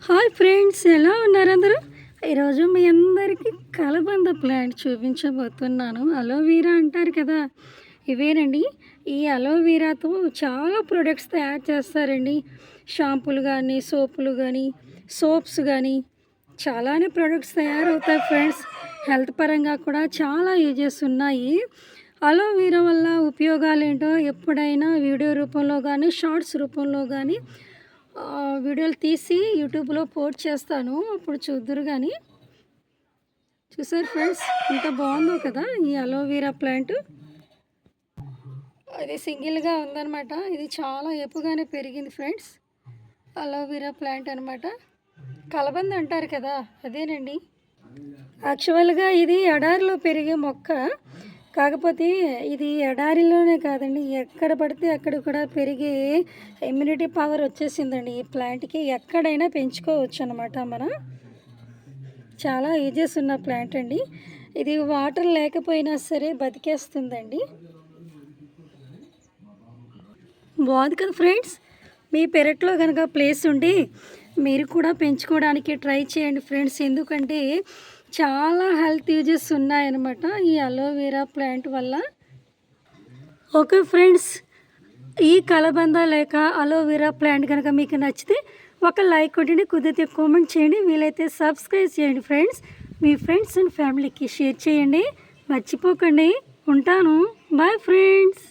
Hi friends, ఎలా ఉన్నారు అందరూ? ఈరోజు మీ అందరికీ కలబంద ప్లాంట్ చూపించబోతున్నాను. అలోవీరా అంటారు కదా, ఇవేనండి. ఈ అలోవీరాతో చాలా ప్రొడక్ట్స్ తయారు చేస్తారండి. షాంపూలు కానీ, సోపులు కానీ, సోప్స్ కానీ చాలానే ప్రొడక్ట్స్ తయారవుతాయి ఫ్రెండ్స్. హెల్త్ పరంగా కూడా చాలా యూజెస్ ఉన్నాయి. అలోవీరా వల్ల ఉపయోగాలు ఏంటో ఎప్పుడైనా వీడియో రూపంలో కానీ, షార్ట్స్ రూపంలో కానీ వీడియోలు తీసి యూట్యూబ్లో పోస్ట్ చేస్తాను, అప్పుడు చూద్దురు. కానీ చూసారు ఫ్రెండ్స్, ఎంత బాగుందో కదా ఈ అలోవీరా ప్లాంట్. అది సింగిల్గా ఉందన్నమాట. ఇది చాలా ఎప్పుగానే పెరిగింది ఫ్రెండ్స్. అలోవీరా ప్లాంట్ అనమాట. కలబంద అంటారు కదా, అదేనండి. యాక్చువల్గా ఇది ఎడారిలో పెరిగే మొక్క. కాకపోతే ఇది ఎడారిలోనే కాదండి, ఎక్కడ పడితే అక్కడ కూడా పెరిగే ఇమ్యూనిటీ పవర్ వచ్చేసిందండి ఈ ప్లాంట్కి. ఎక్కడైనా పెంచుకోవచ్చు అనమాట మనం. చాలా యూజెస్ ఉన్న ప్లాంట్ అండి ఇది. వాటర్ లేకపోయినా సరే బతికేస్తుందండి. బాగుంది కదా ఫ్రెండ్స్. మీ పెరట్లో కనుక ప్లేస్ ఉండి మీరు కూడా పెంచుకోవడానికి ట్రై చేయండి ఫ్రెండ్స్. ఎందుకంటే చాలా హెల్త్ యూజెస్ ఉన్నాయన్నమాట ఈ అలోవెరా ప్లాంట్ వల్ల. ఓకే ఫ్రెండ్స్, ఈ కలబంద లేక అలోవెరా ప్లాంట్ కనుక మీకు నచ్చితే ఒక లైక్ కొట్టండి, కుదిరితే కామెంట్ చేయండి, వీలైతే సబ్స్క్రైబ్ చేయండి ఫ్రెండ్స్. మీ ఫ్రెండ్స్ అండ్ ఫ్యామిలీకి షేర్ చేయండి, మర్చిపోకండి. ఉంటాను, బాయ్ ఫ్రెండ్స్.